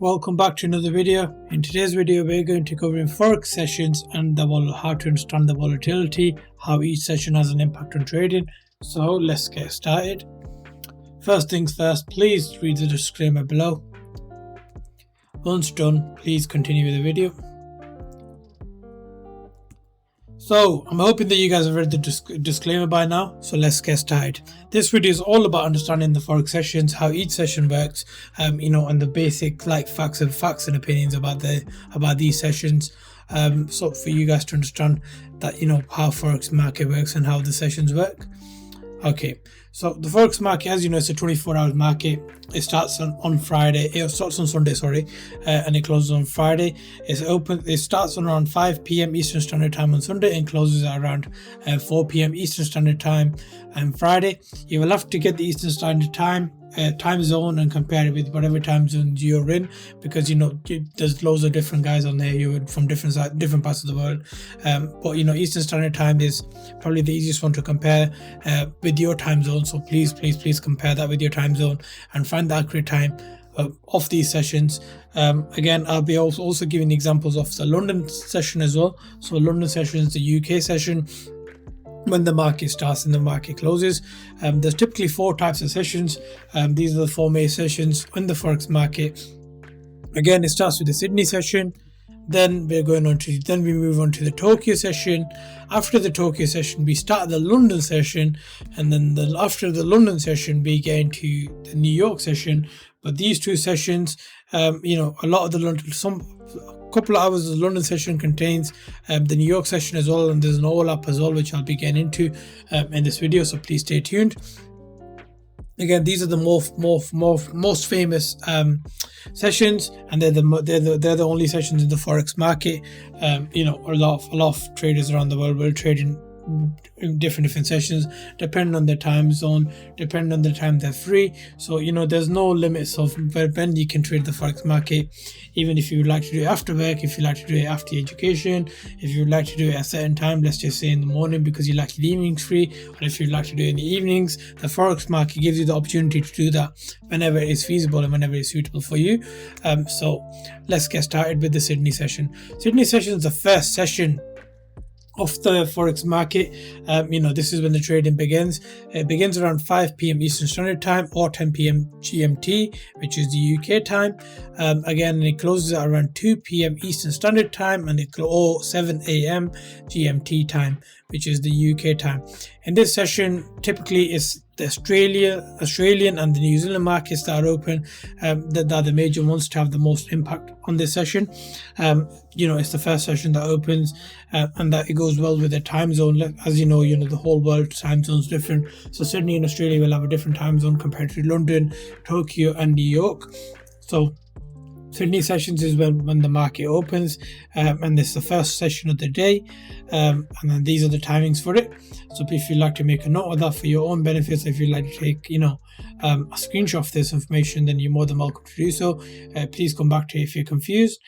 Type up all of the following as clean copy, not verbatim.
Welcome back to another video. In today's video we're going to cover Forex sessions and how to understand the volatility, how each session has an impact on trading. So let's get started. First things first, please read the disclaimer below. Once done, please continue with the video. So I'm hoping that you guys have read the disclaimer by now, so let's get started. This video is all about understanding the Forex sessions, how each session works, and the basic facts and opinions about these sessions. So for you guys to understand that how Forex market works and how the sessions work. Okay, so the Forex market, as you know, it's a 24-hour market. It starts on Friday. It starts on Sunday, and it closes on Friday. It's open. It starts on around 5 p.m. Eastern Standard Time on Sunday and closes at around 4 p.m. Eastern Standard Time on Friday. You will have to get the Eastern Standard Time zone and compare it with whatever time zone you're in, because there's loads of different guys on there who are from different parts of the world. But Eastern Standard Time is probably the easiest one to compare with your time zone. So please compare that with your time zone and find the accurate time of these sessions. Again, I'll be also giving examples of the London session as well. So London session is the UK session, when the market starts and the market closes. There's typically 4 types of sessions. These are the 4 main sessions in the Forex market. Again, it starts with the Sydney session, then we move on to the Tokyo session. After the Tokyo session we start the London session, and then after the London session we get into the New York session. But these 2 sessions, a lot of the couple of hours of the London session contains the New York session as well, and there's an overlap as well, which I'll be getting into in this video, so please stay tuned. Again, these are the most famous sessions, and they're the only sessions in the Forex market. A lot of traders around the world will trade in different sessions depending on their time zone, depending on the time they're free. So there's no limits of when you can trade the Forex market. Even if you would like to do it after work, if you like to do it after education, if you would like to do it at a certain time, let's just say in the morning because you like the evenings free, or if you'd like to do it in the evenings, the Forex market gives you the opportunity to do that whenever it is feasible and whenever it's suitable for you. So let's get started with the Sydney session. Sydney session is the first session of the Forex market. This is when the trading begins. It begins around 5 p.m. Eastern Standard Time or 10 p.m. GMT, which is the UK time. Again, it closes at around 2 p.m. Eastern Standard Time, and or 7 a.m. GMT time, which is the UK time. In this session, typically it's the Australian and the New Zealand markets that are open, that are the major ones to have the most impact on this session. It's the first session that opens, and that it goes well with the time zone. As the whole world time zone is different. So Sydney and Australia will have a different time zone compared to London, Tokyo and New York. So Sydney sessions is when the market opens, and this is the first session of the day, and then these are the timings for it. So if you'd like to make a note of that for your own benefits, if you'd like to take a screenshot of this information, then you're more than welcome to do so. Please come back to it if you're confused.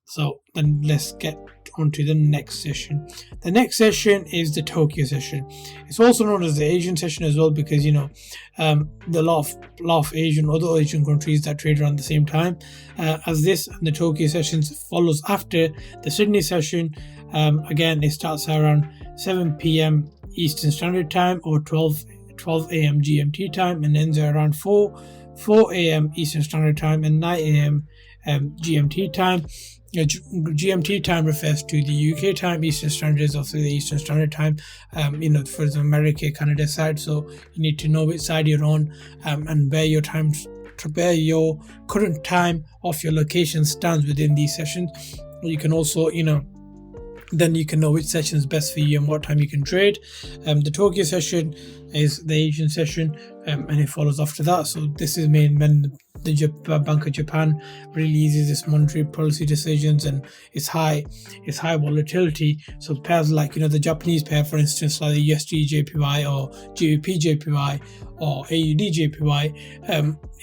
So then let's get on to the next session. The next session is the Tokyo session. It's also known as the Asian session as well, because the lot of other Asian countries that trade around the same time as this, and the Tokyo sessions follows after the Sydney session. Again, it starts around 7 p.m. Eastern Standard Time or 12 a.m. GMT time, and ends around 4 a.m. Eastern Standard Time and 9 a.m. GMT time. GMT time refers to the UK time. Eastern Standard is also the Eastern Standard Time, for the America, Canada side. So you need to know which side you're on, and where your current time of your location stands within these sessions. You can also, then you can know which session is best for you and what time you can trade. The Tokyo session is the Asian session, and it follows after that. So this is when the Bank of Japan releases its monetary policy decisions, and it's high volatility. So pairs like the Japanese pair, for instance, like the USD JPY or GBP JPY or AUD JPY.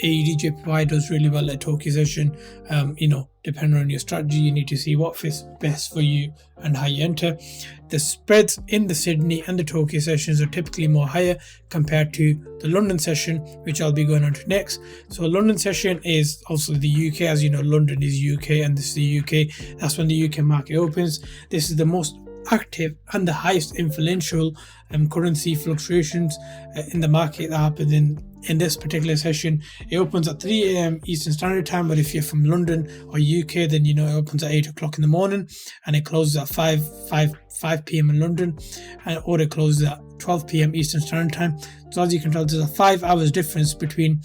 AUD JPY does really well at Tokyo session. depending on your strategy. You need to see what fits best for you and how you enter. The spreads in the Sydney and the Tokyo sessions are typically more higher compared to the London session, which I'll be going on to next. So London session is also the UK. As you know, London is UK and this is the UK. That's when the UK market opens. This is the most active and the highest influential currency fluctuations in the market that happen in this particular session. It opens at 3 a.m. Eastern Standard Time, but if you're from London or UK, then you know it opens at 8 o'clock in the morning and it closes at 5 p.m. in London, or it closes at 12 p.m. Eastern Standard Time. So as you can tell, there's a 5 hours difference between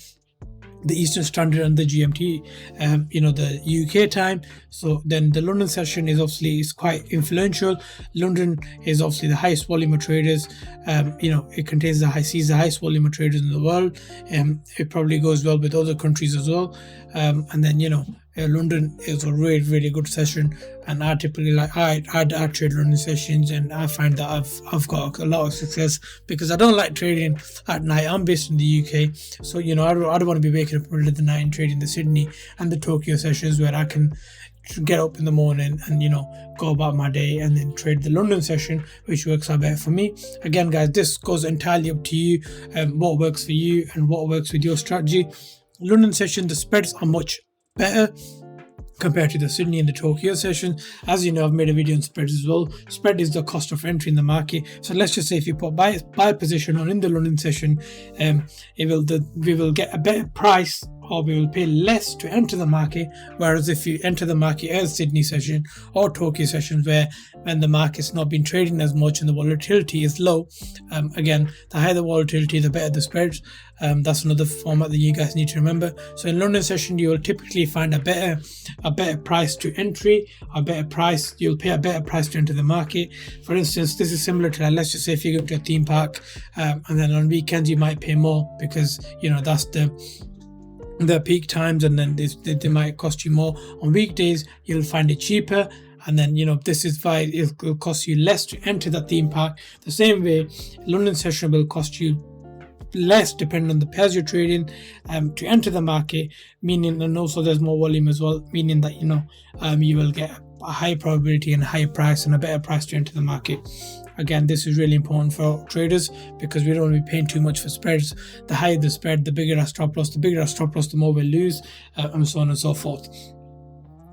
the Eastern Standard and the GMT, the UK time. So then the London session is quite influential. London is obviously the highest volume of traders. It contains sees the highest volume of traders in the world. It probably goes well with other countries as well. And then London is a really, really good session, and I typically I trade London sessions, and I find that I've got a lot of success because I don't like trading at night. I'm based in the UK, so I don't want to be waking up in the middle of the night and trading the Sydney and the Tokyo sessions where I can get up in the morning and go about my day and then trade the London session, which works out better for me. Again, guys, this goes entirely up to you, what works for you and what works with your strategy. London session, the spreads are much better compared to the Sydney and the Tokyo session. As you know, I've made a video on spreads as well. Spread is the cost of entry in the market. So let's just say if you put buy position on in the London session, we will get a better price, or we will pay less to enter the market. Whereas if you enter the market as Sydney session or Tokyo sessions, when the market's not been trading as much and the volatility is low, again, the higher the volatility, the better the spreads. That's another format that you guys need to remember. So in London session, you will typically find a better price to entry, you'll pay a better price to enter the market. For instance, this is similar to let's just say if you go to a theme park, and then on weekends you might pay more because that's the peak times, and then they might cost you more. On weekdays you'll find it cheaper, and then this is why it will cost you less to enter the theme park. The same way, London session will cost you less depending on the pairs you're trading to enter the market, meaning, and also there's more volume as well, meaning that you will get a high probability and a higher price and a better price to enter the market. Again, this is really important for traders because we don't want to be paying too much for spreads. The higher the spread, the bigger our stop loss. The bigger our stop loss, the more we'll lose, and so on and so forth.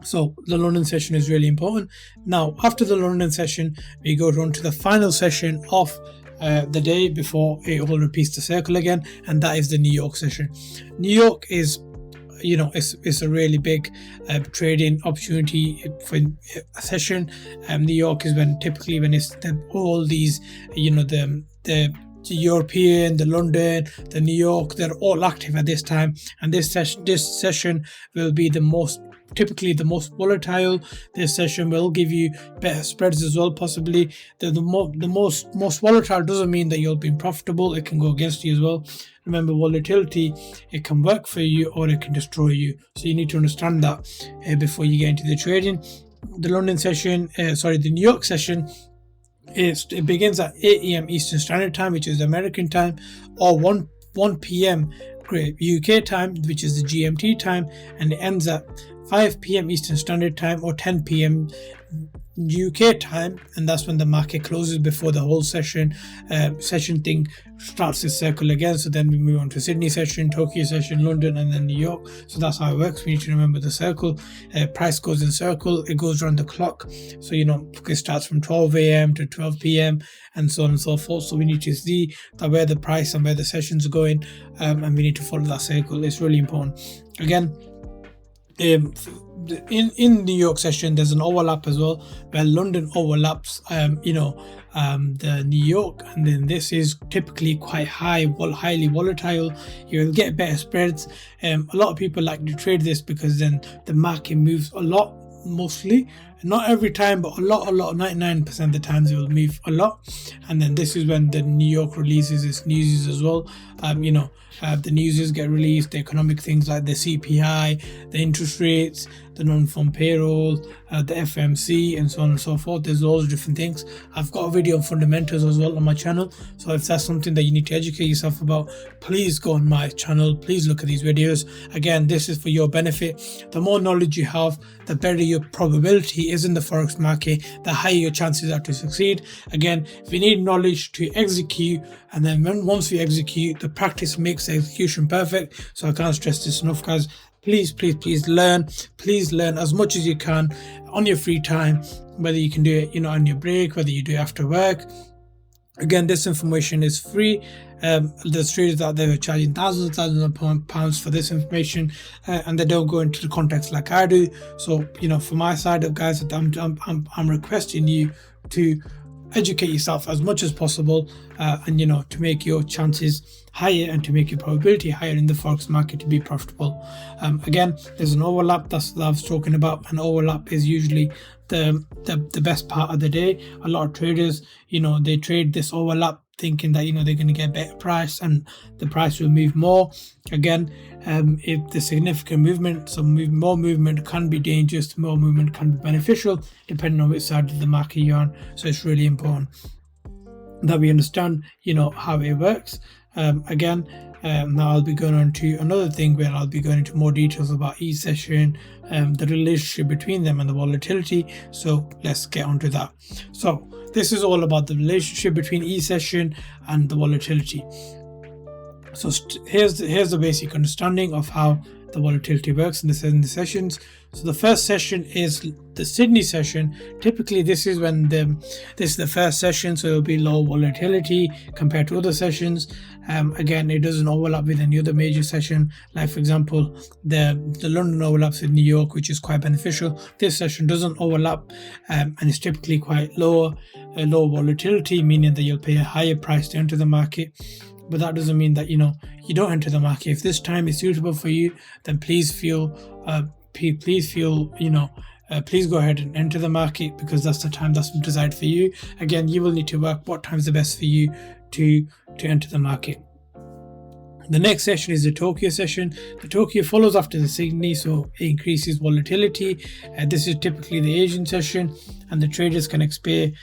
So the London session is really important. Now, after the London session, we go on to the final session of the day before it all repeats the circle again, and that is the New York session. New York is it's a really big trading opportunity for a session. New York is when it's all these the European, the London, the New York, they're all active at this time, and this session will be typically the most volatile. This session will give you better spreads as well, possibly. The most volatile doesn't mean that you'll be profitable. It can go against you as well. Remember, volatility, it can work for you or it can destroy you. So you need to understand that before you get into the trading. The New York session, it begins at 8 a.m. Eastern Standard Time, which is American time, or 1 p.m. UK time, which is the GMT time, and it ends at 5 p.m. Eastern Standard Time or 10 p.m. UK time, and that's when the market closes before the whole session thing starts to circle again. So then we move on to Sydney session, Tokyo session, London, and then New York. So that's how it works. We need to remember the circle. Price goes in circle, it goes around the clock. So it starts from 12 a.m. to 12 p.m. and so on and so forth. So we need to see where the price and where the sessions are going, and we need to follow that circle. It's really important. Again, in New York session, there's an overlap as well, where London overlaps the New York, and then this is typically quite highly volatile. You'll get better spreads. A lot of people like to trade this because then the market moves a lot, mostly Not every time, but a lot, 99% of the times it will move a lot. And then this is when the New York releases its news as well. The news get released, the economic things like the CPI, the interest rates, the non-farm payroll, the FMC, and so on and so forth. There's loads of different things. I've got a video on fundamentals as well on my channel, so if that's something that you need to educate yourself about, please go on my channel, please look at these videos. Again, this is for your benefit. The more knowledge you have, the better your probability is in the forex market, the higher your chances are to succeed. Again, if you need knowledge to execute, and then once you execute, the practice makes the execution perfect. So I can't stress this enough, guys. Please learn as much as you can on your free time, whether you can do it on your break, whether you do it after work. Again, this information is free. There's traders out there who are charging thousands of pounds for this information, and they don't go into the context like I do. So for my side of guys, I'm requesting you to educate yourself as much as possible, and to make your chances higher and to make your probability higher in the forex market to be profitable. Again, there's an overlap. That's what I was talking about. An overlap is usually the best part of the day. A lot of traders, they trade this overlap thinking that they're going to get a better price and the price will move more. Again, if the significant movement, more movement can be dangerous, more movement can be beneficial depending on which side of the market you're on. So it's really important that we understand how it works. Now I'll be going on to another thing where I'll be going into more details about each session, the relationship between them and the volatility. So let's get on to that. So this is all about the relationship between each session and the volatility. So here's the basic understanding of how the volatility works in the sessions. So the first session is the Sydney session. Typically this is the first session, so it'll be low volatility compared to other sessions. Again, it doesn't overlap with any other major session, like for example the London overlaps with New York, which is quite beneficial. This session doesn't overlap, and it's typically quite low volatility, meaning that you'll pay a higher price to enter the market. But that doesn't mean that you don't enter the market. If this time is suitable for you, then please go ahead and enter the market, because that's the time that's designed for you. Again, you will need to work what time is the best for you to enter the market. The next session is the Tokyo session. The Tokyo follows after the Sydney, so it increases volatility. This is typically the Asian session, and the traders can experience,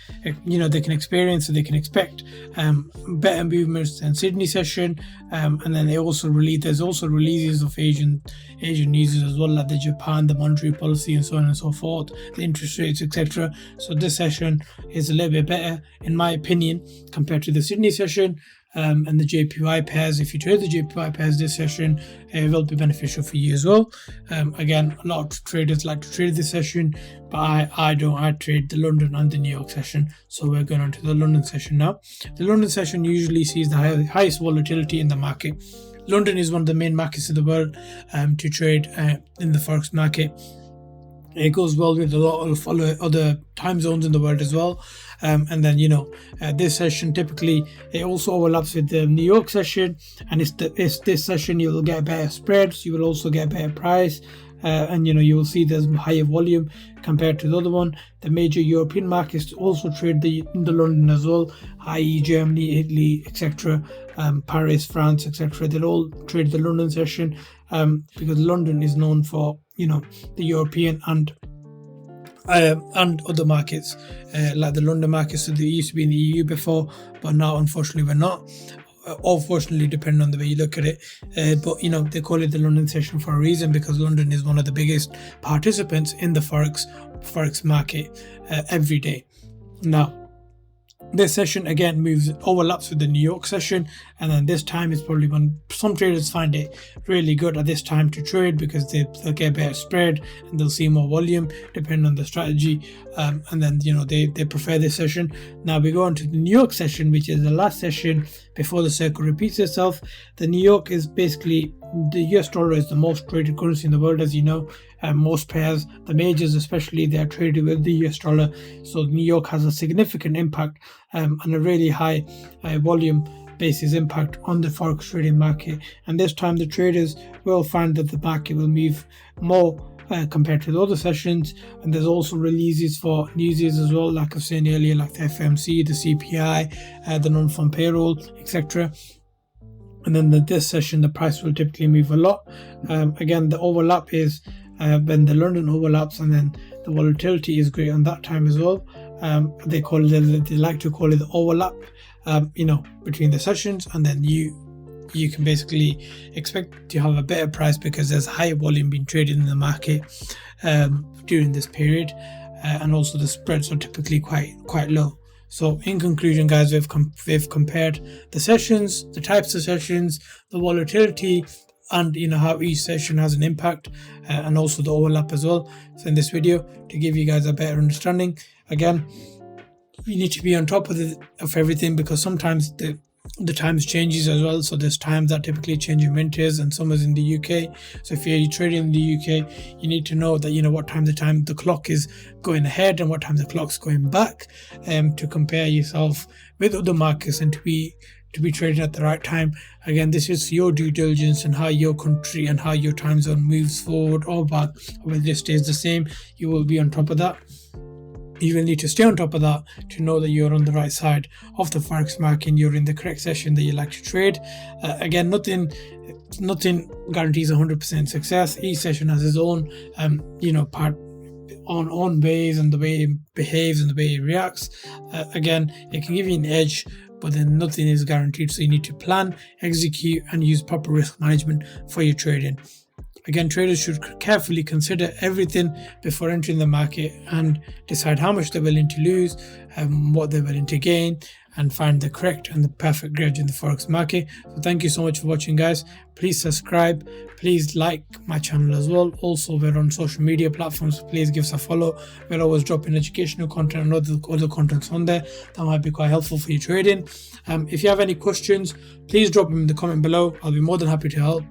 so they can expect better movements than Sydney session. And then there's also releases of Asian news as well, like the Japan, the monetary policy, and so on and so forth, the interest rates, etc. So this session is a little bit better, in my opinion, compared to the Sydney session. And the JPY pairs. If you trade the JPY pairs this session, it will be beneficial for you as well. Again, a lot of traders like to trade this session, but I don't. I trade the London and the New York session. So we're going on to the London session now. The London session usually sees the highest volatility in the market. London is one of the main markets in the world to trade in the forex market. It goes well with a lot of other time zones in the world as well. And then this session typically it also overlaps with the New York session, and it's this session you will get better spreads, you will also get better price, and you will see there's higher volume compared to the other one. The major European markets also trade the London as well, i.e. Germany, Italy, etc., Paris, France, etc. They'll all trade the London session, because London is known for the European and other markets, like the London markets. So they used to be in the EU before, but now unfortunately we're not. Or fortunately, depending on the way you look at it, but they call it the London session for a reason, because London is one of the biggest participants in the forex market every day. Now this session again overlaps with the New York session, and then this time is probably when some traders find it really good at this time to trade, because they'll get a better spread and they'll see more volume depending on the strategy, and then they prefer this session. Now we go on to the New York session, which is the last session before the circle repeats itself. The New York is basically, the US dollar is the most traded currency in the world, as you know. Most pairs, the majors especially, they are traded with the US dollar. So New York has a significant impact and a really high volume basis impact on the forex trading market. And this time the traders will find that the market will move more compared to the other sessions. And there's also releases for newsies as well, like I was saying earlier, like the FMC, the CPI, the non-farm payroll, etc. And then this session, the price will typically move a lot. Again, the overlap is when the London overlaps, and then the volatility is great on that time as well. They like to call it the overlap, between the sessions, and then you can basically expect to have a better price because there's higher volume being traded in the market during this period, and also the spreads are typically quite low. So in conclusion, guys, we've compared the sessions, the types of sessions, the volatility, and how each session has an impact, and also the overlap as well. So in this video, to give you guys a better understanding, again, you need to be on top of everything, because sometimes the times changes as well. So there's times that typically change in winters and summers in the UK. So if you're trading in the UK, you need to know that what time the clock is going ahead and what time the clock's going back, to compare yourself with other markets and to be trading at the right time. Again, this is your due diligence and how your country and how your time zone moves forward or back, or whether it stays the same. You will be on top of that. You will need to stay on top of that to know that you're on the right side of the Forex market and you're in the correct session that you like to trade. Again, nothing guarantees 100% success. Each session has its own, part on ways and the way it behaves and the way it reacts. Again, it can give you an edge, but then nothing is guaranteed. So you need to plan, execute, and use proper risk management for your trading. Again, traders should carefully consider everything before entering the market and decide how much they're willing to lose, what they're willing to gain, and find the correct and the perfect grade in the Forex market. So thank you so much for watching, guys. Please subscribe. Please like my channel as well. Also, we're on social media platforms. Please give us a follow. We're always dropping educational content and other contents on there that might be quite helpful for your trading. If you have any questions, please drop them in the comment below. I'll be more than happy to help.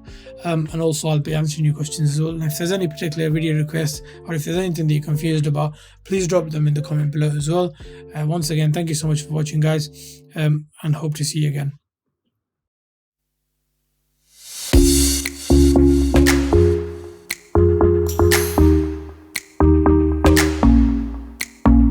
And also, I'll be answering your questions as well. And if there's any particular video requests, or if there's anything that you're confused about, please drop them in the comment below as well. Once again, thank you so much for watching, guys, and hope to see you again.